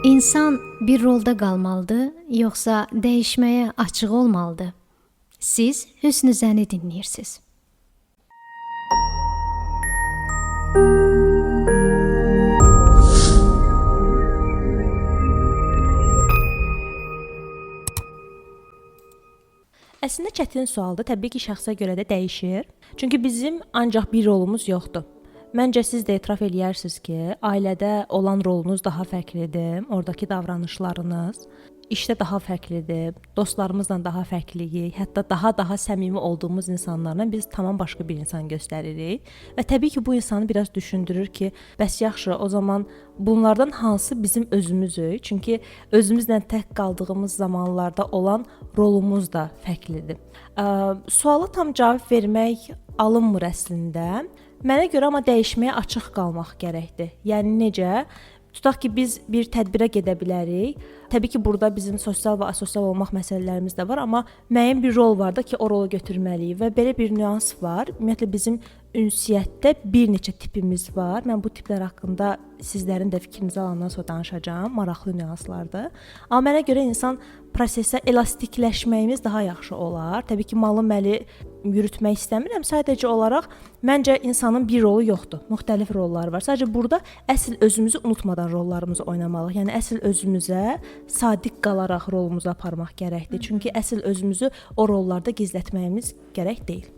İnsan bir rolda qalmalıdır, yoxsa dəyişməyə açıq olmalıdır? Siz Hüsnü Zəni dinləyirsiniz. Əslində çətin sualdır. Təbii ki, şəxsə görə də dəyişir. Çünki bizim ancaq bir rolumuz yoxdur. Məncə siz də etiraf eləyərsiniz ki, ailədə olan rolunuz daha fərqlidir, oradakı davranışlarınız, işdə daha fərqlidir, dostlarımızla daha fərqliyik, hətta daha səmimi olduğumuz insanlarla biz tamam başqa bir insan göstəririk və təbii ki, bu insanı biraz düşündürür ki, bəs yaxşı, o zaman bunlardan hansı bizim özümüzük? Çünki özümüzlə tək qaldığımız zamanlarda olan rolumuz da fərqlidir. Suala tam cavab vermək alınmır əslində. Mənə görə amma dəyişməyə açıq qalmaq gərəkdir. Yəni necə? Tutaq ki, biz bir tədbirə gedə bilərik. Təbii ki, burada bizim sosial və asosial olmaq məsələlərimiz də var, amma müəyyən bir rol var da ki, o rolu götürməliyik və belə bir nüans var. Ümumiyyətlə bizim ünsiyyətdə bir neçə tipimiz var. Mən bu tiplər haqqında sizlərin də fikrinizi alandan sonra danışacağam. Maraqlı nüanslardır. Amma mənə görə insan prosesə elastikləşməyimiz daha yaxşı olar. Təbii ki, malı-məli yürütmək istəmirəm. Sadəcə olaraq məncə insanın bir rolu yoxdur. Müxtəlif rollar var. Sadəcə burada əsl özümüzü unutmadan rollarımızı oynamalıyıq. Yəni əsl özümüzə sadiq qalaraq rolumuzu aparmaq gərəkdir. Çünki əsl özümüzü o rollarda gizlətməyimiz gərək deyil.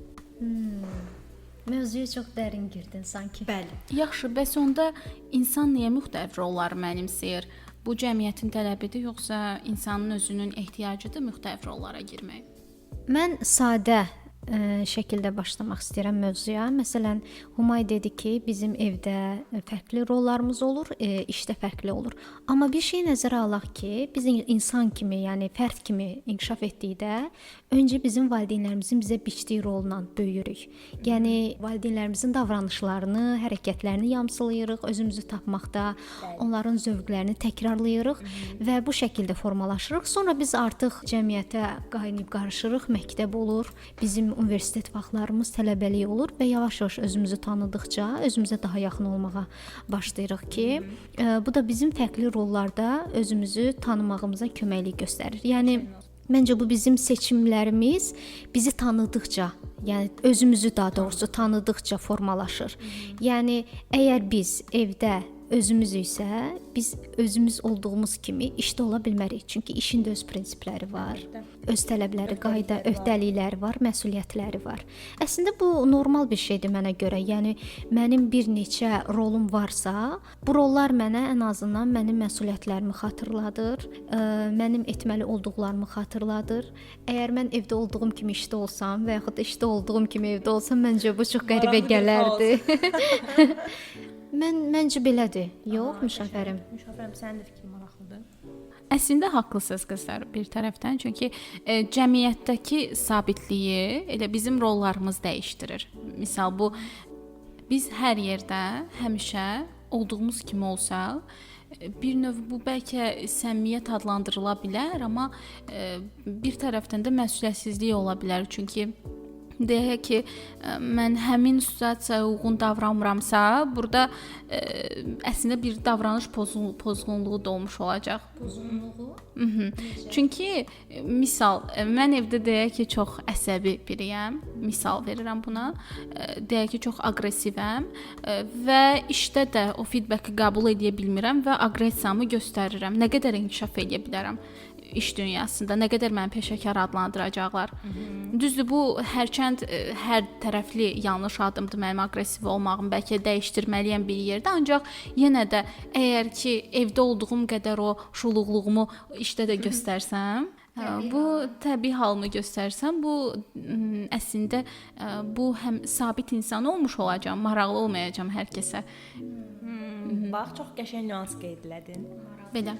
Mövzuya çox dərin girdin sanki. Bəli. Yaxşı, bəs onda insan niyə müxtəlif rolları mənimsəyir? Bu cəmiyyətin tələbidir, yoxsa insanın özünün ehtiyacıdır müxtəlif rollara girmək? Mən sadə şəkildə başlamaq istəyirəm mövzuya. Məsələn, Humay dedi ki, bizim evdə fərqli rollarımız olur, işdə fərqli olur. Amma bir şey nəzərə alaq ki, biz insan kimi, yəni fərd kimi inkişaf etdikdə öncə bizim valideynlərimizin bizə biçdiyi rolla böyüyürük. Yəni valideynlərimizin davranışlarını, hərəkətlərini yamsılayırıq, özümüzü tapmaqda, onların zövqlərini təkrarlayırıq və bu şəkildə formalaşırıq. Sonra biz artıq cəmiyyətə qaynayıb qarışırıq, məktəb olur, bizim universitet vaxtlarımız tələbəlik olur və yavaş-yavaş özümüzü tanıdıqca özümüzə daha yaxın olmağa başlayırıq ki, bu da bizim fərqli rollarda özümüzü tanımağımıza köməklik göstərir. Yəni məncə bu bizim seçimlərimiz bizi tanıdıqca, yəni özümüzü daha doğrusu tanıdıqca formalaşır. Yəni əgər biz evdə özümüz isə biz özümüz olduğumuz kimi işdə ola bilmərik. Çünki işin də öz prinsipləri var, öz tələbləri, qayda, öhdəlikləri var, məsuliyyətləri var. Əslində bu normal bir şeydir mənə görə. Yəni mənim bir neçə rolum varsa, bu rollar mənə ən azından mənim məsuliyyətlərimi xatırladır, mənim etməli olduqlarımı xatırladır. Əgər mən evdə olduğum kimi işdə olsam və yaxud da işdə olduğum kimi evdə olsam, məncə bu çox qəribə gələrdi. Məncə belədir. Yox, müşavərim. Müşavərim, sənin də fikrin maraqlıdır. Əslində haqlısınız qızlar bir tərəfdən, çünki cəmiyyətdəki sabitliyi elə bizim rollarımız dəyişdirir. Misal bu biz hər yerdə həmişə olduğumuz kimi olsaq, bir növ bu bəlkə səmimiyyət adlandırıla bilər, amma bir tərəfdən də məsuliyyətsizlik ola bilər. Çünki deyək ki, mən həmin situasiyaya uyğun davranmıramsa, burada əslində bir davranış pozğunluğu da olmuş olacaq. Pozğunluğu? Çünki misal, mən evdə deyək ki, çox əsəbi biriyəm. Misal verirəm buna. Deyək ki, çox aqressivəm və işdə də o feedbacki qəbul edə bilmirəm və aqressiyamı göstərirəm. Nə qədər inkişaf edə bilərəm iş dünyasında, nə qədər məni peşəkar adlandıracaqlar. Düzdür, bu hərçənd hər tərəfli yanlış addımdır mənim aqressiv olmağım, bəlkə dəyişdirməliyəm bir yerdə, ancaq yenə də əgər ki, evdə olduğum qədər o şuluqluğumu işdə də göstərsəm, bu təbii halımı göstərsəm, bu əslində bu həm sabit insan olmuş olacağam, maraqlı olmayacağam hər kəsə. Bax, çox qəşəng nüans qeyd elədin. Belə.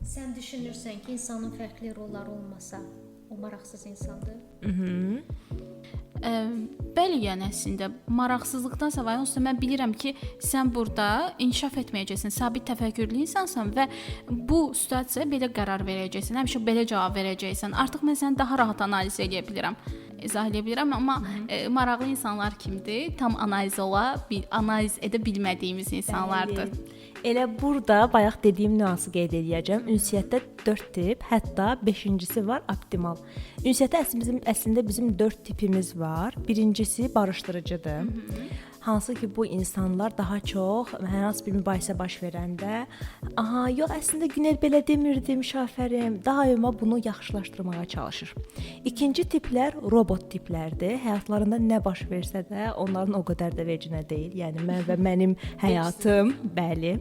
Sən düşünürsən ki, insanın fərqli rolları olmasa, o maraqsız insandır? Bəli, yəni əslində maraqsızlıqdan savayı onsuz mən bilirəm ki, sən burada inkişaf etməyəcəksən, sabit təfəkkürlü insansan və bu situasiyaya belə qərar verəcəksən, həmişə belə cavab verəcəksən. Artıq mən səni daha rahat analiz edə bilirəm. izah edə bilirəm, amma maraqlı insanlar kimdir? Tam analiz analiz edə bilmədiyimiz insanlardır. Elə burada bayaq dediyim nüansı qeyd edəcəm. Ünsiyyətdə 4 tip, hətta 5-incisi var, optimal. Ünsiyyətdə əslində bizim 4 tipimiz var. Birincisi barışdırıcıdır. Hansı ki bu insanlar daha çox hər hansı bir mübahisə baş verəndə, aha, yox əslində Günel belə demirdi, müşafərim, daima bunu yaxşılaşdırmağa çalışır. İkinci tiplər robot tiplərdir. Həyatlarında nə baş versə də onların o qədər də vecinə deyil. Yəni mən və mənim həyatım, bəli.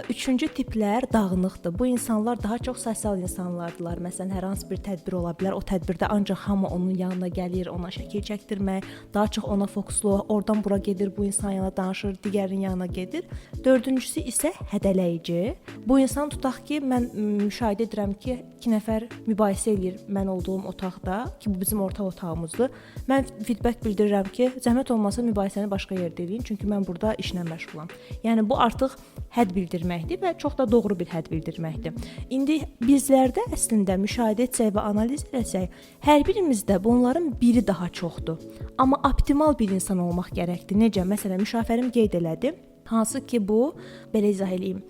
Üçüncü tiplər dağınıqdır. Bu insanlar daha çox sosial insanlardılar. Məsələn, hər hansı bir tədbir ola bilər. O tədbirdə ancaq hamı onun yanına gəlir, ona şəkil çəkdirmək, daha çox ona fokuslu, oradan bura gedir, bu insan yanına danışır, digərinin yanına gedir. Dördüncüsü isə hədələyici. Bu insan tutaq ki, mən müşahidə edirəm ki, 2 nəfər mübahisə edir mən olduğum otaqda, ki bu bizim ortaq otağımızdır. Mən feedback bildirirəm ki, zəhmət olmasa mübahisəni başqa yerdə edin, çünki mən burada işlə məşğulam. Yəni bu artıq hədd bildirməkdir və çox da doğru bir hədd bildirməkdir. İndi bizlərdə əslində müşahidə etsək və analiz etsək, hər birimizdə bunların biri daha çoxdur. Amma optimal bir insan olmaq gərəkdir. Necə? Məsələn, müşafərim qeyd elədi. Hansı ki bu, belə izah eləyim,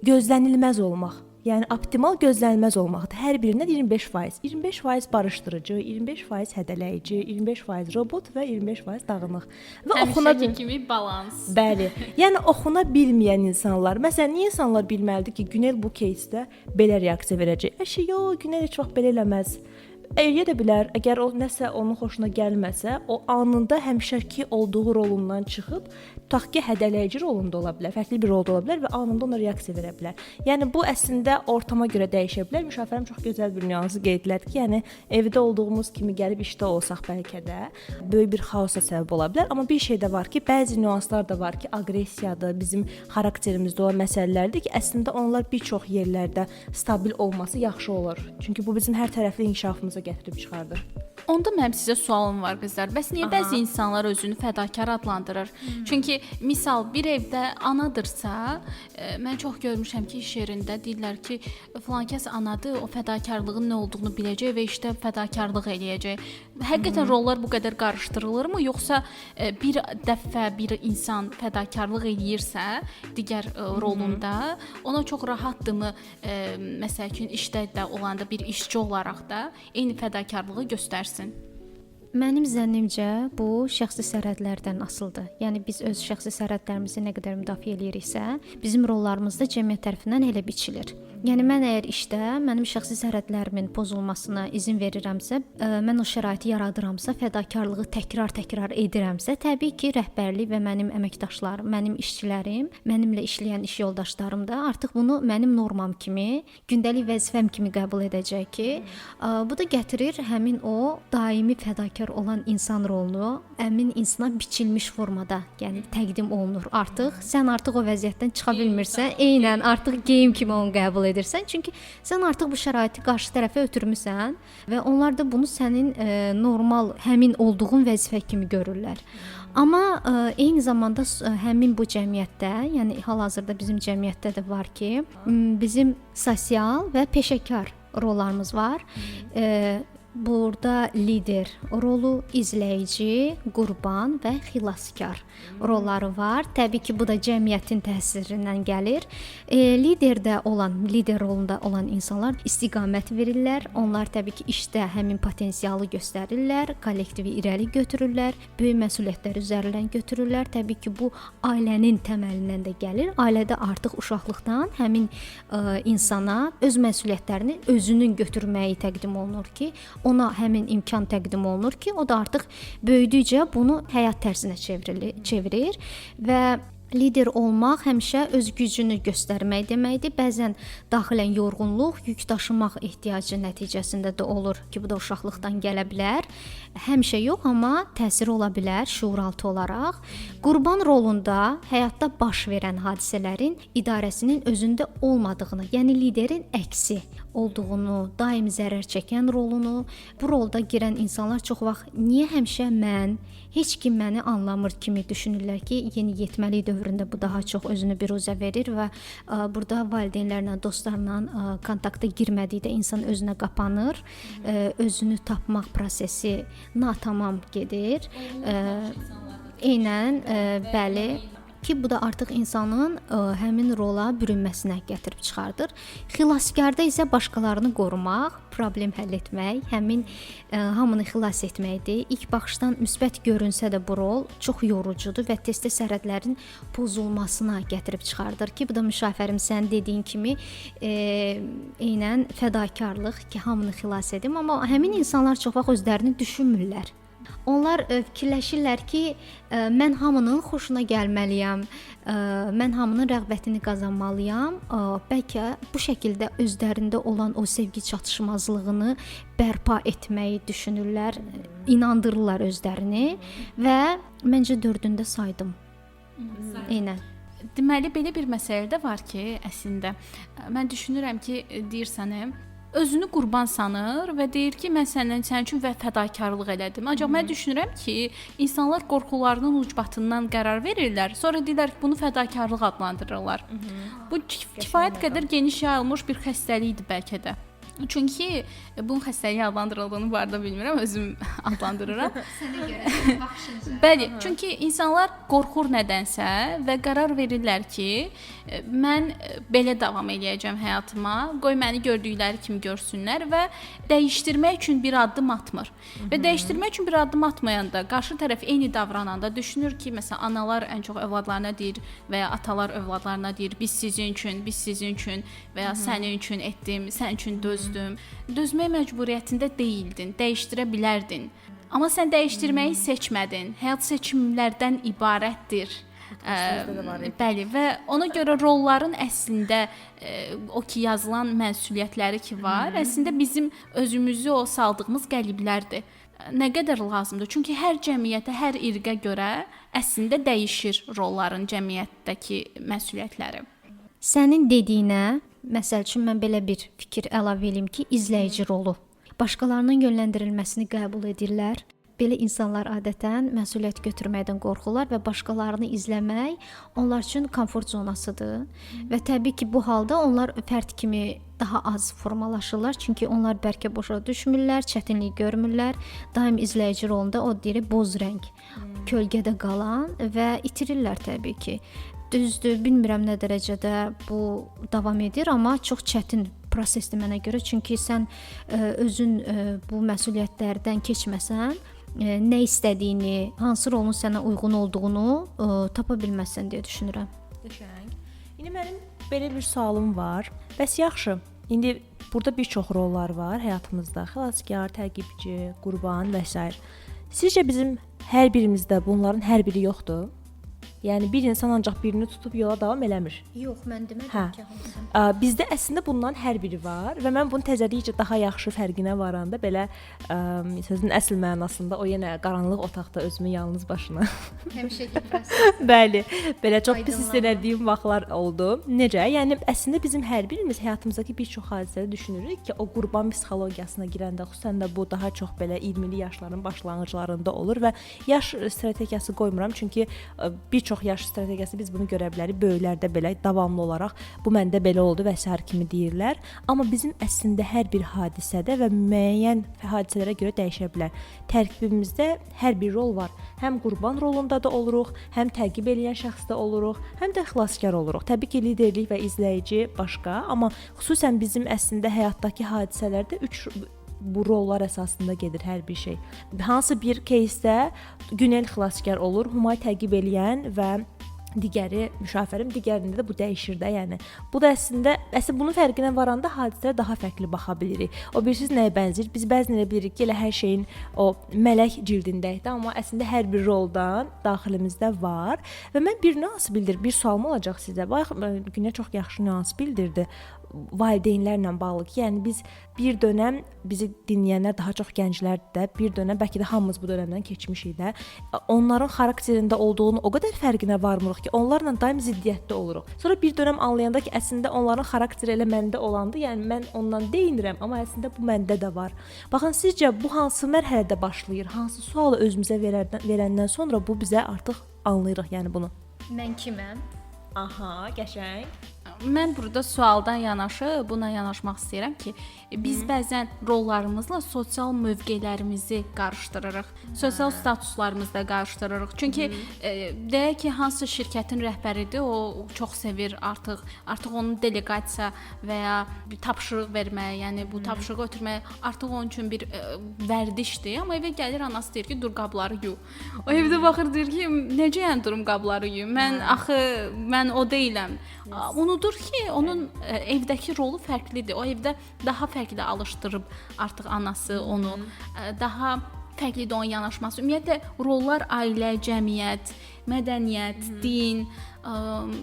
gözlənilməz olmaq. Yəni optimal gözlənilməz olmaqdır. Hər birindən 25%. 25% barışdırıcı, 25% hədələyici, 25% robot və 25% dağınıq. Və Həmişəki kimi balans. Bəli. Yəni oxuna bilməyən insanlar. Məsələn, niyə insanlar bilməlidir ki, Günel bu кейsdə belə reaksiya verəcək? Yox, Günel heç vaxt belə eləməz. Eləyə də bilər, əgər o nəsə onun xoşuna gəlməsə, o anında həmişəki olduğu rolundan çıxıb, tutaq ki, hədələyici rolunda ola bilər, fərqli bir rolda ola bilər və anında ona reaksiya verə bilər. Yəni bu əslində ortama görə dəyişə bilər. Müşafərim çox gözəl bir nüansı qeyd elədi ki, yəni evdə olduğumuz kimi gəlib işdə olsaq bəlkə də böyük bir xaosa səbəb ola bilər. Amma bir şey də var ki, bəzi nüanslar da var ki, aqressiyadır, bizim xarakterimizdə olan məsələlərdir ki, əslində onlar bir çox yerlərdə stabil olması yaxşı olur. Çünki bu bizim hər tərəfli inkişafımıza gətirib çıxardır. Onda mənim sizə sualım var qızlar. Bəs niyə bəzi insanlar özünü fədakar adlandırır? Çünki misal bir evdə anadırsa, mən çox görmüşəm ki, iş yerində deyirlər ki, falan kəs anadır, o fədakarlığın nə olduğunu biləcək və işdə fədakarlıq eləyəcək. Həqiqətən rollar bu qədər qarışdırılırmı, yoxsa bir dəfə bir insan fədakarlıq eləyirsə digər rolunda, ona çox rahatdırmı, məsəl üçün işdə də olanda bir işçi olaraq da eyni fədakarlığı göstərsin? Mənim zənnimcə bu şəxsi sərhədlərdən asılıdır. Yəni biz öz şəxsi sərhədlərimizi nə qədər müdafiə ediriksə, bizim rollarımız da cəmiyyət tərəfindən elə biçilir. Yəni mən əgər işdə mənim şəxsi sərhədlərimin pozulmasına izin verirəmsə, mən o şəraiti yaradıramsa, fədakarlığı təkrar edirəmsə, təbii ki, rəhbərlik və mənim əməkdaşlarım, mənim işçilərim, mənimlə işləyən iş yoldaşlarım da artıq bunu mənim normam kimi, gündəlik vəzifəm kimi qəbul edəcək ki, bu da gətirir həmin o daimi fədakar olan insan rolunu həmin insana biçilmiş formada, yəni təqdim olunur. Sən artıq o vəziyyətdən çıxa bilmirsən, eynən artıq geyim kimi onu qəbul edirsən. Çünki sən artıq bu şəraiti qarşı tərəfə ötürmüsən və onlar da bunu sənin normal, həmin olduğun vəzifə kimi görürlər. Amma eyni zamanda həmin bu cəmiyyətdə, yəni hal-hazırda bizim cəmiyyətdə də var ki, bizim sosial və peşəkar rollarımız var. Burada lider rolu, izləyici, qurban və xilaskar rolları var. Təbii ki, bu da cəmiyyətin təsirindən gəlir. Lider rolunda olan insanlar istiqamət verirlər. Onlar təbii ki, işdə həmin potensialı göstərirlər, kollektivi irəli götürürlər, böyük məsuliyyətləri üzərindən götürürlər. Təbii ki, bu ailənin təməlindən də gəlir. Ailədə artıq uşaqlıqdan həmin insana öz məsuliyyətlərini özünün götürməyi təqdim olunur ki, ona həmin imkan təqdim olunur ki, o da artıq böyüdükcə bunu həyat tərzinə çevirir və lider olmaq həmişə öz gücünü göstərmək deməkdir. Bəzən daxilən yorğunluq, yük daşımaq ehtiyacı nəticəsində də olur ki, bu da uşaqlıqdan gələ bilər. Həmişə yox, amma təsir ola bilər şuuraltı olaraq. Qurban rolunda həyatda baş verən hadisələrin idarəsinin özündə olmadığını, yəni liderin əksi olduğunu, daim zərər çəkən rolunu, bu rolda girən insanlar çox vaxt niyə həmişə mən, heç kim məni anlamır kimi düşünürlər ki, yeniyetməlik dövründə bu daha çox özünü biruzə verir və burada valideynlərlə, dostlarla kontakta girmədikdə insan özünə qapanır, özünü tapmaq prosesi natamam gedir. Eynən, bəli, ki bu da artıq insanın həmin rola bürünməsinə gətirib çıxardır. Xilaskarda isə başqalarını qorumaq, problem həll etmək, həmin hamını xilas etməkdir. İlk baxışdan müsbət görünsə də bu rol çox yorucudur və tez-tez sərhədlərin pozulmasına gətirib çıxardır ki, bu da müşafirim sən dediyin kimi eynən fədakarlıq ki, hamını xilas edim, amma həmin insanlar çox vaxt özlərini düşünmürlər. Onlar fikirləşirlər ki, mən hamının xoşuna gəlməliyəm, mən hamının rəğbətini qazanmalıyam. Bəlkə bu şəkildə özlərində olan o sevgi çatışmazlığını bərpa etməyi düşünürlər, inandırırlar özlərini və məncə 4-ündə saydım. Eynən. Deməli belə bir məsələ də var ki, əslində mən düşünürəm ki, deyirsən, özünü qurban sanır və deyir ki, mən sənin üçün fədakarlıq elədim. Ancaq mən düşünürəm ki, insanlar qorxularının ucbatından qərar verirlər, sonra deyirlər ki, bunu fədakarlıq adlandırırlar. Bu kifayət qədər geniş yayılmış bir xəstəlikdir bəlkə də. Çünki bunun xəstəliyi adlandırıldığını bu arada bilmirəm, özüm adlandırıram. Sənə görə baxışınca. Bəli, çünki insanlar qorxur nədənsə və qərar verirlər ki, mən belə davam eləyəcəm həyatıma, qoy məni gördükləri kimi görsünlər və dəyişdirmək üçün bir addım atmır. Və dəyişdirmək üçün bir addım atmayanda, qarşı tərəf eyni davrananda düşünür ki, məsələn, analar ən çox övladlarına deyir və ya atalar övladlarına deyir, biz sizin üçün və ya sənin üçün etdim, sən üçün dözdüm. Dözmək məcburiyyətində deyildin, dəyişdirə bilərdin. Amma sən dəyişdirməyi seçmədin. Həyat seçimlərdən ibarətdir. Bəli, və ona görə rolların əslində o ki yazılan məsuliyyətləri ki var, əslində bizim özümüzü o saldığımız qəliblərdir. Nə qədər lazımdır? Çünki hər cəmiyyətə, hər irqə görə əslində dəyişir rolların cəmiyyətdəki məsuliyyətləri. Sənin dediyinə, məsəl üçün mən belə bir fikir əlavə edeyim ki, izləyici rolu. Başqalarının yönləndirilməsini qəbul edirlər. Belə insanlar adətən məsuliyyət götürməkdən qorxurlar və başqalarını izləmək onlar üçün komfort zonasıdır. Və təbii ki, bu halda onlar fərd kimi daha az formalaşırlar, çünki onlar bəlkə boşa düşmürlər, çətinlik görmürlər. Daim izləyici rolunda o deyir boz rəng, kölgədə qalan və itirirlər təbii ki. Düzdür, bilmirəm nə dərəcədə bu davam edir, amma çox çətin prosesdir mənə görə. Çünki sən özün bu məsuliyyətlərdən keçməsən, nə istədiyini, hansı rolun sənə uyğun olduğunu tapa bilməzsən deyə düşünürəm. Qəşəng. İndi mənim belə bir sualım var. Bəs yaxşı, indi burada bir çox rollar var həyatımızda. Xilaskar, təqibçi, qurban və s. Sizcə bizim hər birimizdə bunların hər biri yoxdur? Yəni bir insan ancaq birini tutub yola davam eləmir. Yox, mən demədim ki, hamısı. Bizdə əslində bundan hər biri var və mən bunu təzəliyicə daha yaxşı fərqinə varanda belə sözün əsl mənasında o yenə qaranlıq otaqda özümü yalnız başına. Həmişəki proses. Bəli, belə çox pis hiss etdiyim vaxtlar oldu. Necə? Yəni əslində bizim hər birimiz həyatımızdakı bir çox hadisələri düşünürük ki, o qurban psixologiyasına girəndə, xüsusən də bu daha çox belə 20-li yaşların başlanğıclarında olur və yaş strategiyası qoymuram, çünki bir çox yaş strategiyası biz bunu görə bilərik. Böyüklərdə belə davamlı olaraq bu məndə belə oldu və s. kimi deyirlər. Amma bizim əslində hər bir hadisədə və müəyyən hadisələrə görə dəyişə bilər. Tərkibimizdə hər bir rol var. Həm qurban rolunda da oluruq, həm təqib edən şəxsdə oluruq, həm də xilaskar oluruq. Təbii ki, liderlik və izləyici başqa, amma xüsusən bizim əslində həyatdakı hadisələrdə 3 bu rollar əsasında gedir hər bir şey. Hansı bir кейsdə Günel xilaskar olur, Humay təqib eləyən və digəri müşafirim, digərində də bu dəyişir də, yəni. Bu da əslində bunun fərqinə varanda hadisələrə daha fərqli baxa bilirik. O bilirsiniz nəyə bənzəyir? Biz bəzən elə bilirik ki, elə hər şeyin o mələk cildindəyik də, amma əslində hər bir roldan daxilimizdə var. Və mən bir nüans bildir, bir sualım olacaq sizə. Bax, Günə çox yaxşı nüans bildirdi. valideynlərlə bağlı ki, yəni biz bir dönəm bizi dinləyənlər daha çox gənclərdir də, bir dönəm bəlkə də hamımız bu dönəmdən keçmişik də. Onların xarakterində olduğunu o qədər fərqinə varmırıq ki, onlarla daim ziddiyyətdə oluruq. Sonra bir dönəm anlayanda ki, əslində onların xarakteri elə məndə olandı, yəni mən ondan deyinirəm, amma əslində bu məndə də var. Baxın, sizcə bu hansı mərhələdə başlayır? Hansı sualı özümüzə verəndən sonra bu bizə artıq anlayırıq, yəni bunu. Mən kiməm? Aha, qəşəng. Mən burada sualdan yanaşı buna yanaşmaq istəyirəm ki, biz bəzən rollarımızla sosial mövqelərimizi qarışdırırıq. Sosial statuslarımızı da qarışdırırıq. Çünki deyək ki, hansı şirkətin rəhbəridir, o çox sevir artıq onun delegasiya və ya bir tapşırıq vermək, yəni bu tapşırığı ötürmək artıq onun üçün bir vərdişdir. Amma evə gəlir, anası deyir ki, dur qabları yu. O evdə baxır deyir ki, necə yəni durum qabları yu? Mən o deyiləm. Unudur ki, onun evdəki rolu fərqlidir. O evdə daha fərqli alışdırıb artıq anası onu, daha fərqlidir onun yanaşması. Ümumiyyətlə rollar ailə, cəmiyyət, mədəniyyət, din,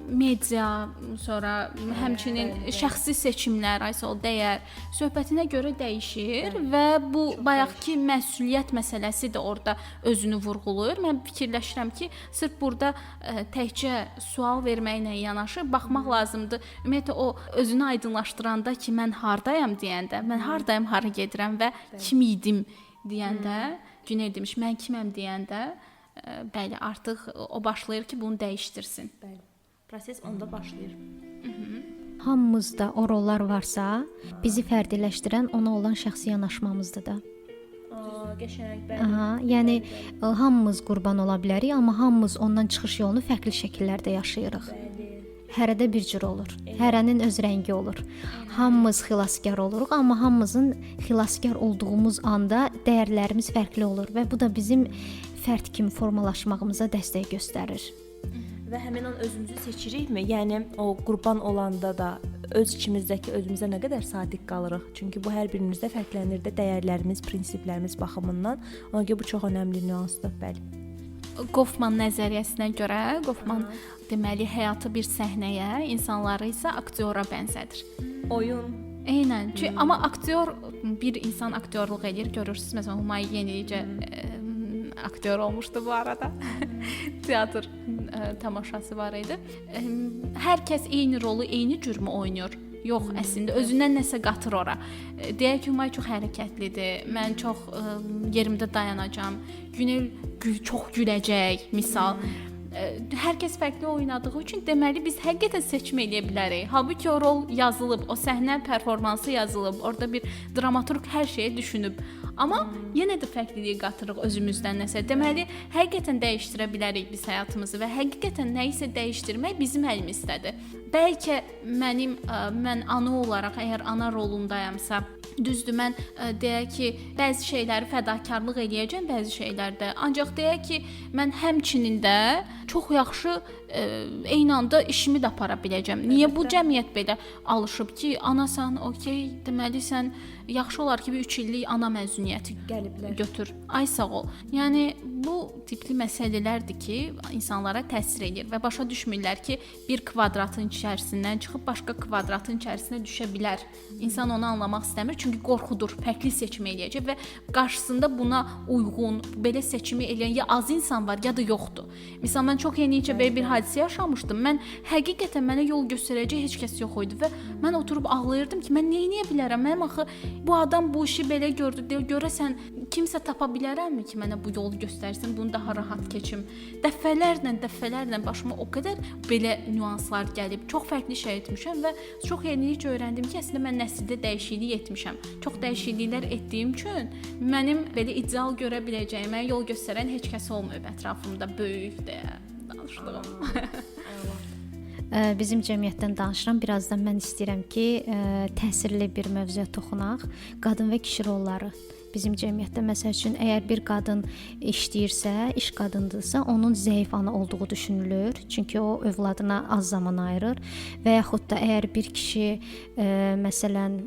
media, sonra həmçinin şəxsi seçimlər, dəyər söhbətinə görə dəyişir və bu bayaqki məsuliyyət məsələsi də orada özünü vurğulayır. Mən fikirləşirəm ki, sırf burada təkcə sual verməklə yanaşı baxmaq lazımdır. Ümumiyyətlə o özünü aydınlaşdıranda ki, mən hardayam deyəndə, mən hardayam, hara gedirəm və kim idim deyəndə, Günel demiş, mən kiməm deyəndə, bəli, artıq o başlayır ki, bunu dəyişdirsin. Bəli. Proses onda başlayır. Hamımızda o rollar varsa, bizi fərdiləşdirən ona olan şəxsi yanaşmamızdır da. Qəşəng, bəli. Aha, yəni hamımız qurban ola bilərik, amma hamımız ondan çıxış yolunu fərqli şəkillərdə yaşayırıq. Hərədə bir cür olur. Hərənin öz rəngi olur. Hamımız xilaskar oluruq, amma hamımızın xilaskar olduğumuz anda dəyərlərimiz fərqli olur və bu da bizim fərd kimi formalaşmağımıza dəstək göstərir. Və həmin an özümüzü seçirikmi? Yəni o qurban olanda da öz içimizdəki özümüzə nə qədər sadiq qalırıq? Çünki bu hər birimizdə fərqlənir də dəyərlərimiz, prinsiplərimiz baxımından. Ona görə bu çox önəmli nüansdır, bəli. Goffman nəzəriyyəsinə görə, Goffman deməli həyatı bir səhnəyə, insanları isə aktyora bənzədir. Oyun. Eynən. Amma aktyor, bir insan aktyorluq edir, görürsüz. Məsələn, Humay yenicə aktyor olmuşdu bu arada. Teatr tamaşası var idi. Hər kəs eyni rolu eyni cürmü oynayır. Yox, əslində özündən nəsə qatır ora. Deyək ki, Humay çox hərəkətlidir. Mən çox yerimdə dayanacam. Günel çox güləcək, misal. Hər kəs fərqli oynadığı üçün deməli biz həqiqətən seçim eləyə bilərik. Halbuki o rol yazılıb, o səhnə performansı yazılıb, orada bir dramaturq hər şeyi düşünüb. Amma yenə də fərqliliyi qatırıq özümüzdən nəsə. Deməli, həqiqətən dəyişdirə bilərik biz həyatımızı və həqiqətən nə isə dəyişdirmək bizim əlimizdədir. Bəlkə mən ana olaraq əgər ana rolundayamsa, düzdür, mən deyək ki, bəzi şeyləri fədakarlıq eləyəcəm, bəzi şeylərdə. Ancaq deyək ki, mən həmçinin də çox yaxşı eyni anda işimi də apara biləcəm. Niyə bu cəmiyyət belə alışıb ki, anasan, okey, deməli sən yaxşı olar ki, bir 3 illik ana məzuniyyəti götür. Ay sağ ol. Yəni bu tipli məsələlərdir ki, insanlara təsir edir və başa düşmürlər ki, bir kvadratın içərisindən çıxıb başqa kvadratın içərisinə düşə bilər. İnsan onu anlamaq istəmir, çünki qorxudur, fərqli seçim eləyəcək və qarşısında buna uyğun, belə seçimi eləyən ya az insan var, ya da yoxdur. Məsələn, mən çox yenicə belə bir hadisə yaşamışdım. Mən həqiqətən mənə yol göstərəcək heç kəs yox idi və mən oturub ağlayırdım ki, mən nə edə bilərəm? Mənim axı bu adam bu işi belə gördü deyə görəsən kimsə tapa bilərəmmi ki, mənə bu yolu göstərsin, bunu daha rahat keçim. Dəfələrlə başıma o qədər belə nüanslar gəlib, çox fərqli şey etmişəm və çox yenilikcə öyrəndim ki, əslində mən nəsildə dəyişiklik etmişəm. Çox dəyişikliklər etdiyim üçün mənim belə ideal görə biləcəyimə yol göstərən heç kəs olmayıb ətrafımda, böyük deyə danışdığım. Bizim cəmiyyətdən danışıram. Birazdan mən istəyirəm ki, təsirli bir mövzuya toxunaq. Qadın və kişi rolları. Bizim cəmiyyətdə məsəl üçün əgər bir qadın işləyirsə, iş qadındırsa, onun zəif ana olduğu düşünülür. Çünki o övladına az zaman ayırır və yaxud da əgər bir kişi məsələn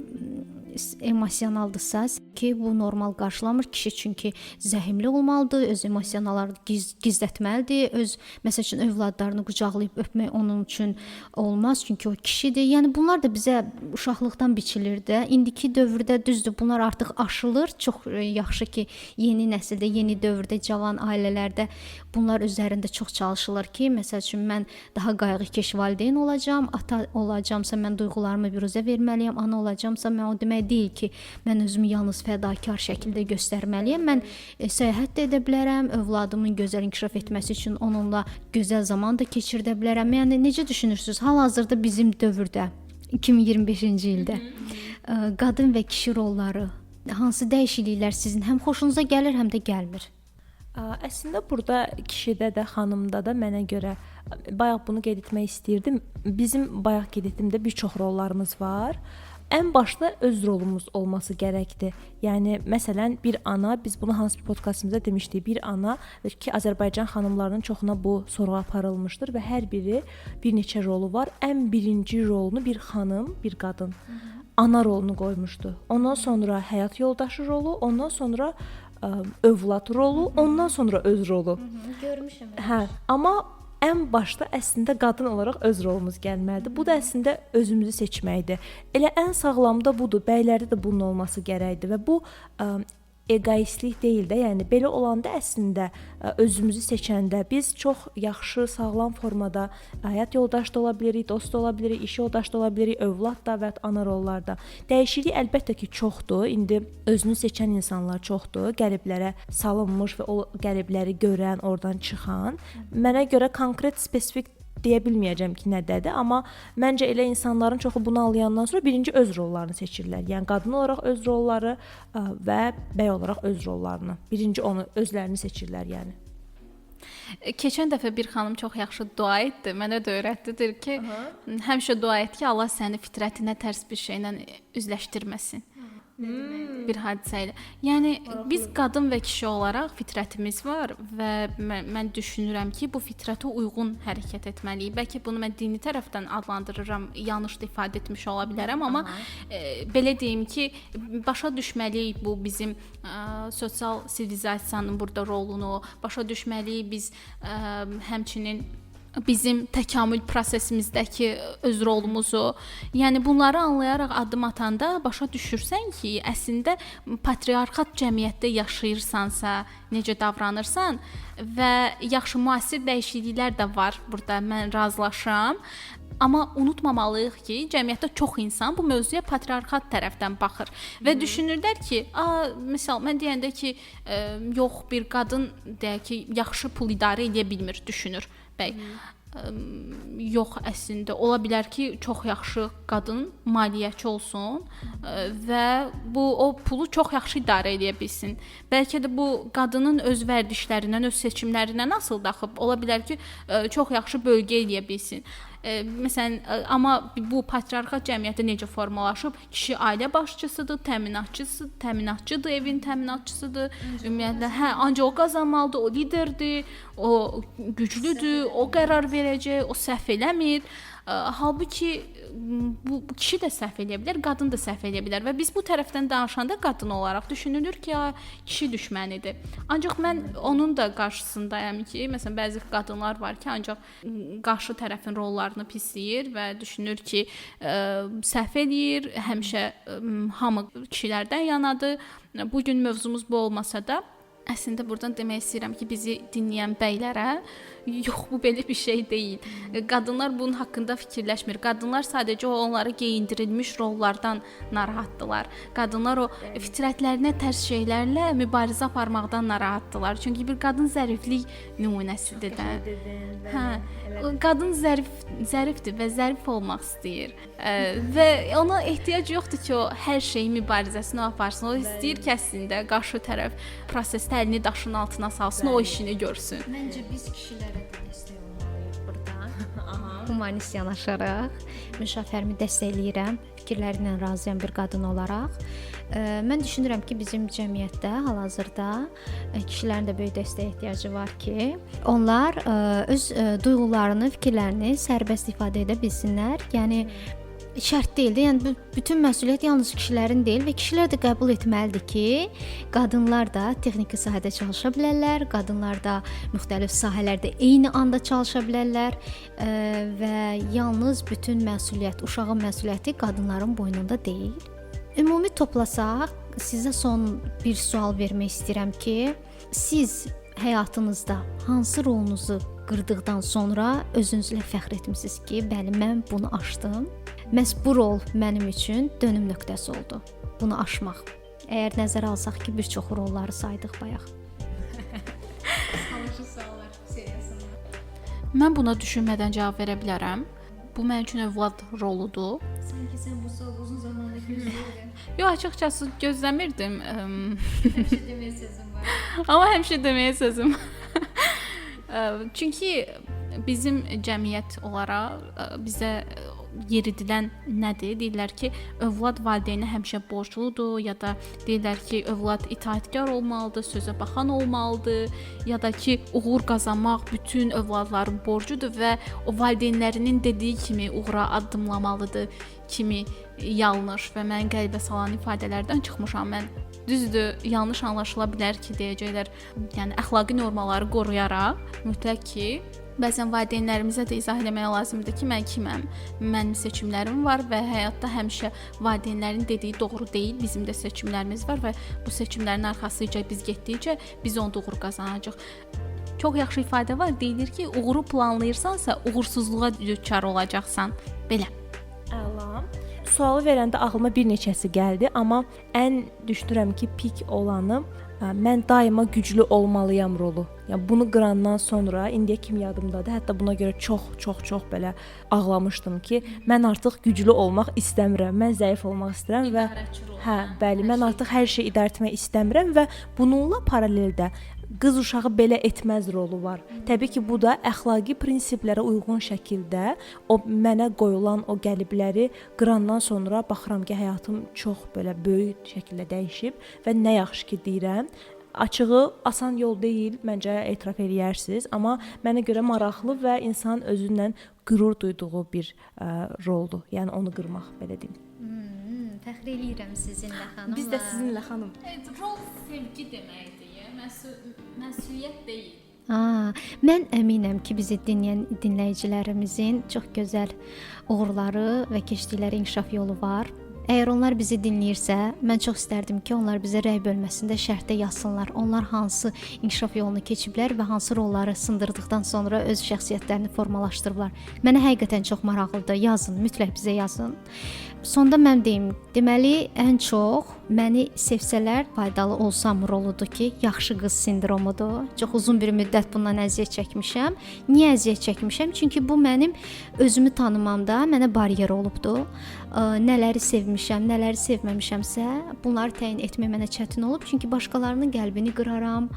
emosionaldırsa ki, bu normal qarşılamır. Kişi çünki zəhimli olmalıdır, öz emosionallarını gizlətməlidir. Öz məsəl üçün övladlarını qucaqlayıb öpmək onun üçün olmaz, çünki o kişidir. Yəni bunlar da bizə uşaqlıqdan biçilirdi. İndiki dövrdə düzdür, bunlar artıq aşılır. Çox yaxşı ki, yeni nəsildə, yeni dövrdə cavan ailələrdə bunlar üzərində çox çalışılır ki, məsəl üçün mən daha qayğıkeş valideyn olacağam, ata olacağamsa mən duyğularımı büruzə verməliyəm, ana olacağamsa mən o demək deyil ki, mən özümü yalnız fədakar şəkildə göstərməliyəm. Mən səyahət də edə bilərəm, övladımın gözəl inkişaf etməsi üçün onunla gözəl zaman da keçirdə bilərəm. Yəni necə düşünürsüz? Hal-hazırda bizim dövrdə 2025-ci ildə qadın və kişi rolları hansı dəyişikliklər sizin həm xoşunuza gəlir, həm də gəlmir? Əslində burada kişidə də, xanımda da mənə görə bayaq bunu qeyd etmək istəyirdim. Bizim bayaq qeyd etdiyimdə bir çox rollarımız var. Ən başda öz rolumuz olması gərəkdir. Yəni məsələn bir ana, biz bunu hansı bir podkastımızda demişdik, bir ana ki, Azərbaycan xanımlarının çoxuna bu sorğu aparılmışdır və hər biri bir neçə rolu var. Ən birinci rolunu bir xanım, bir qadın ana rolunu qoymuşdu. Ondan sonra həyat yoldaşı rolu, ondan sonra övlad rolu, ondan sonra öz rolu. Görmüşəm. Hə, amma ən başda əslində qadın olaraq öz rolumuz gəlməlidir. Bu da əslində özümüzü seçməkdir. Elə ən sağlamı da budur. Bəylərdə də bunun olması gərəkdir və bu egoistlik deyil də, yəni belə olanda əslində özümüzü seçəndə biz çox yaxşı, sağlam formada həyat yoldaşı da ola bilərik, dost da ola bilərik, iş yoldaşı da ola bilərik, övlad da və ana rollarda. Dəyişiklik əlbəttə ki, çoxdur. İndi özünü seçən insanlar çoxdur, qəliblərə salınmış və o qəlibləri görən, oradan çıxan. Mənə görə konkret, spesifik deyə bilməyəcəm ki, nədədir, amma məncə elə insanların çoxu bunu anlayandan sonra birinci öz rollarını seçirlər. Yəni qadın olaraq öz rolları və bəy olaraq öz rollarını. Birinci onu özlərini seçirlər, yəni. Keçən dəfə bir xanım çox yaxşı dua etdi. Mənə də öyrətdidir ki, həmişə dua et ki, Allah səni fitrətinə tərs bir şeylə üzləşdirməsin. Bir hadisə ilə. Yəni biz qadın və kişi olaraq fitrətimiz var və mən düşünürəm ki, bu fitrətə uyğun hərəkət etməliyik. Bəlkə bunu mən dini tərəfdən adlandırıram, yanlış da ifadə etmiş ola bilərəm, amma belə deyim ki, başa düşməliyik bu bizim sosial sivilizasiyanın burada rolunu, başa düşməliyik biz həmçinin bizim təkamül prosesimizdəki öz rolumuzu. Yəni bunları anlayaraq addım atanda başa düşürsən ki, əslində patriarxat cəmiyyətdə yaşayırsansa, necə davranırsan və yaxşı müasir dəyişikliklər də var burada, mən razılaşıram. Amma unutmamalıyıq ki, cəmiyyətdə çox insan bu mövzuya patriarxat tərəfdən baxır və düşünürlər ki, məsəl mən deyəndə ki, yox bir qadın deyək ki, yaxşı pul idarə edə bilmir, düşünür bəy. Yox, əslində ola bilər ki, çox yaxşı qadın maliyyəçi olsun və o pulu çox yaxşı idarə edə bilsin. Bəlkə də bu qadının öz vərdişlərindən, öz seçimlərindən asılı daxıb, ola bilər ki, çox yaxşı bölgə edə bilsin. Məsələn, amma bu patriarxat cəmiyyətdə necə formalaşıb? Kişi ailə başçısıdır, təminatçıdır, evin təminatçısıdır. Ümumiyyətlə, ancaq o qazanmalıdır, o liderdir, o güclüdür, o qərar verəcək, o səhv eləmir. Halbuki bu kişi də səhv eləyə bilər, qadın da səhv eləyə bilər və biz bu tərəfdən danışanda qadın olaraq düşünülür ki, kişi düşmənidir. Ancaq mən onun da qarşısındayam ki, məsələn bəzi qadınlar var ki, ancaq qarşı tərəfin rollarını pisləyir və düşünür ki, səhv eləyir, həmişə hamı kişilərdən yanadır. Bu gün mövzumuz bu olmasa da əslində buradan demək istəyirəm ki, bizi dinləyən bəylərə, yox, bu belə bir şey deyil. Qadınlar bunun haqqında fikirləşmir. Qadınlar sadəcə onlara geyindirilmiş rollardan narahatdılar. Qadınlar o fitrətlərinə tərs şeylərlə mübarizə aparmaqdan narahatdılar. Çünki bir qadın zəriflik nümunəsidir də. Qadın zərifdir və zərif olmaq istəyir. Və ona ehtiyac yoxdur ki, o hər şeyin mübarizəsini aparsın. O istəyir ki, əslində qarşı tərəf prosesdə əlini daşın altına salsın, o işini görsün. Məncə biz kişilərə də dəstək olmalıyıq burada. Humanist yanaşaraq müşafirimi dəstəkləyirəm, fikirlərindən razıyam bir qadın olaraq. Mən düşünürəm ki, bizim cəmiyyətdə hal-hazırda kişilərin də böyük dəstəyə ehtiyacı var ki, onlar öz duyğularını, fikirlərini sərbəst ifadə edə bilsinlər. Yəni şərt deyil də. Yəni bütün məsuliyyət yalnız kişilərin deyil və kişilər də qəbul etməlidir ki, qadınlar da texniki sahədə çalışa bilərlər, qadınlar da müxtəlif sahələrdə eyni anda çalışa bilərlər və yalnız bütün məsuliyyət, uşağın məsuliyyəti qadınların boynunda deyil. Ümumi toplasaq, sizə son bir sual vermək istəyirəm ki, siz həyatınızda hansı rolunuzu qırdıqdan sonra özünüzlə fəxr etmisiniz ki, bəli, mən bunu aşdım. Məhz bu rol mənim üçün dönüm nöqtəsi oldu. Bunu aşmaq. Əgər nəzərə alsaq ki, bir çox rolları saydıq bayaq. Mən buna düşünmədən cavab verə bilərəm. Bu mənim üçün övlad roludur. Sanki sən bu sualı uzun zamandır gözləyirdin. Yox, açıqcası gözləmirdim. Həmişə deməyə sözüm var. Amma həmişə deməyə sözüm. Çünki bizim cəmiyyət olaraq bizə yeridilən nədir? Deyirlər ki, övlad valideynə həmişə borcludur, ya da deyirlər ki, övlad itaətkar olmalıdır, sözə baxan olmalıdır, ya da ki, uğur qazanmaq bütün övladların borcudur və o valideynlərinin dediyi kimi uğura addımlamalıdır kimi yanlış və məni qəlbə salan ifadələrdən çıxmışam mən. Düzdür, yanlış anlaşıla bilər ki, deyəcəklər, yəni əxlaqi normaları qoruyaraq mütləq ki, bəzən valideynlərimizə də izah etmək lazımdır ki, mən kiməm, mənim seçimlərim var və həyatda həmişə valideynlərin dediyi doğru deyil, bizim də seçimlərimiz var və bu seçimlərin arxasıca biz getdikcə biz onda uğur qazanacağıq. Çox yaxşı ifadə var, deyilir ki, uğuru planlayırsansa, uğursuzluğa düçar olacaqsan. Belə. Əla. Sualı verəndə ağlıma bir neçəsi gəldi, amma ən düşünürəm ki, pik olanı mən daima güclü olmalıyam rolu. Yəni bunu qırandan sonra indiyə kimi yadımdadır. Hətta buna görə çox belə ağlamışdım ki, mən artıq güclü olmaq istəmirəm. Mən zəif olmaq istəyirəm və bəli, mən artıq hər şeyi idarə etmək istəmirəm və bununla paraleldə qız uşağı belə etməz rolu var. Təbii ki, bu da əxlaqi prinsiplərə uyğun şəkildə o mənə qoyulan o qəlibləri qırandan sonra baxıram ki, həyatım çox belə böyük şəkildə dəyişib və nə yaxşı ki deyirəm. Açığı asan yol deyil, məncə etiraf eləyərsiniz, amma mənə görə maraqlı və insanın özündən qürur duyduğu bir roldur. Yəni onu qırmaq, belə deyim. Fəxr eləyirəm sizinlə xanım. Biz də sizinlə xanım. Rol sevgi deməkdir, məsuliyyət deyil. Mən əminəm ki, bizi dinləyən dinləyicilərimizin çox gözəl uğurları və keçdikləri inkişaf yolu var. Əgər onlar bizi dinləyirsə, mən çox istərdim ki, onlar bizə rəy bölməsində şərhdə yazsınlar. Onlar hansı inkişaf yolunu keçiblər və hansı rolları sındırdıqdan sonra öz şəxsiyyətlərini formalaşdırıblar. Mənə həqiqətən çox maraqlıdır. Yazın, mütləq bizə yazın. Sonda mən deyim, deməli ən çox məni sevsələr faydalı olsam roludur ki, yaxşı qız sindromudur. Çox uzun bir müddət bundan əziyyət çəkmişəm. Niyə əziyyət çəkmişəm? Çünki bu mənim özümü tanımamda mənə baryer olubdu. Nələri sevmişəm, nələri sevməmişəmsə, bunları təyin etmək mənə çətin olub. Çünki başqalarının qəlbini qıraram.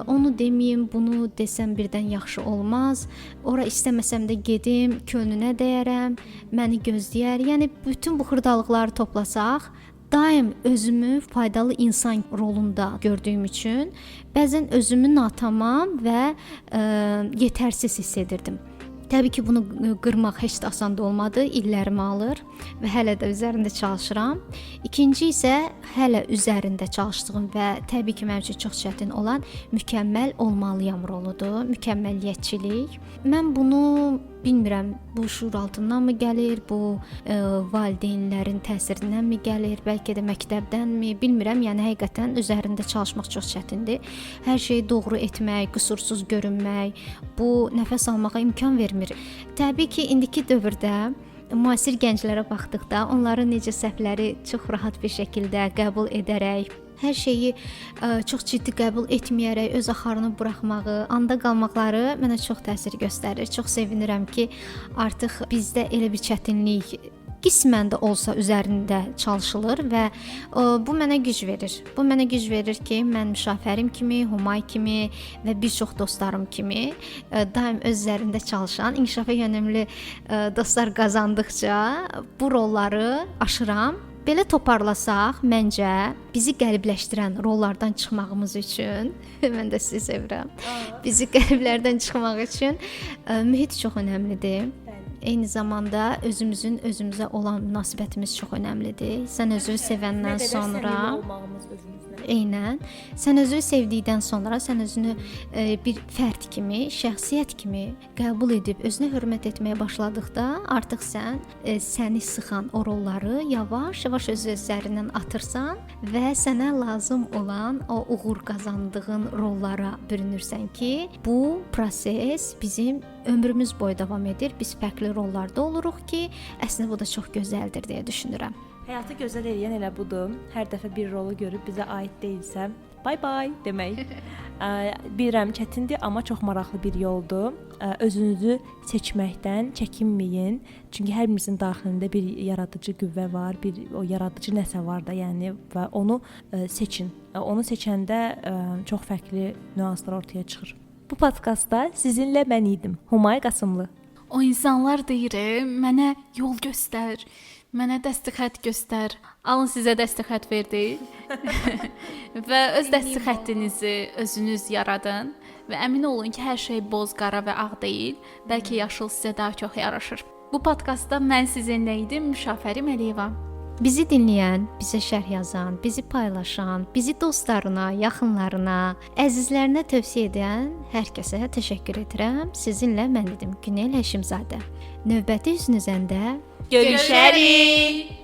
Onu deməyim, bunu desəm birdən yaxşı olmaz. Ora istəməsəm də gedim, könlünə dəyərəm, məni gözləyər. Yəni bütün bu xırdalıqları toplasaq, daim özümü faydalı insan rolunda gördüyüm üçün bəzən özümü natamam və yetərsiz hiss edirdim. Təbii ki, bunu qırmaq heç də asan da olmadı, illərimi alır və hələ də üzərində çalışıram. İkinci isə hələ üzərində çalışdığım və təbii ki, mənim üçün çox çətin olan mükəmməl olmalıyam roludur, mükəmməliyyətçilik. Mən bunu bilmirəm, bu şuur altından mı gəlir, bu valideynlərin təsirindən mi gəlir, bəlkə də məktəbdənmi, bilmirəm. Yəni həqiqətən üzərində çalışmaq çox çətindir. Hər şeyi doğru etmək, qüsursuz görünmək, bu nəfəs almağa imkan vermir. Təbii ki, indiki dövrdə müasir gənclərə baxdıqda onların necə səhvləri çox rahat bir şəkildə qəbul edərək, hər şeyi çox ciddi qəbul etməyərək öz axarını buraxmağı, anda qalmaqları mənə çox təsir göstərir. Çox sevinirəm ki, artıq bizdə elə bir çətinlik qismən də olsa üzərində çalışılır və bu mənə güc verir. Bu mənə güc verir ki, mən Müşafərim kimi, Humay kimi və bir çox dostlarım kimi daim öz üzərində çalışan, inkişafa yönümlü dostlar qazandıqca bu rolları aşıram. Belə toparlasaq, məncə bizi qəlibləşdirən rollardan çıxmağımız üçün, mən də sizi sevirəm. Bizi qəliblərdən çıxmaq üçün mühit çox önəmlidir. eyni zamanda özümüzə olan münasibətimiz çox əhəmilidir. Sən özünü sevəndən sonra olmağımız özümüzlə. eynən sən özünü sevdikdən sonra sən özünü bir fərd kimi, şəxsiyyət kimi qəbul edib özünə hörmət etməyə başladıqda artıq sən səni sıxan o rolları yavaş-yavaş öz üzərindən atırsan və sənə lazım olan o uğur qazandığın rollara bürünürsən ki, bu proses bizim ömrümüz boyu davam edir. Biz fərqli rollarda oluruq ki, əslində bu da çox gözəldir deyə düşünürəm. Həyatı gözəl edən elə budur. Hər dəfə bir rolu görüb bizə aid deyilsə, bye bye demək. Bilirəm çətindir, amma çox maraqlı bir yoldur. Özünüzü seçməkdən çəkinməyin. Çünki hər birimizin daxilində bir yaradıcı qüvvə var, bir o yaradıcı nəsə var da, yəni və onu seçin. Onu seçəndə çox fərqli nüanslar ortaya çıxır. Bu podkastda sizinlə mən idim. Humay Qasımlı. O insanlar deyir, mənə yol göstər, mənə dəstək xətt göstər. Alın sizə dəstək xətt verdik. Və öz dəstək xəttinizi özünüz yaradın və əmin olun ki, hər şey boz, qara və ağ deyil. Bəlkə yaşıl sizə daha çox yaraşır. Bu podkastda mən sizinlə idim, Müşafərim Əliyeva. Bizi dinləyən, bizə şərh yazan, bizi paylaşan, bizi dostlarına, yaxınlarına, əzizlərinə tövsiyə edən hər kəsə təşəkkür edirəm. Sizinlə mən idim Günel Həşimzadə. Növbəti üzünüzəndə Görüşərik.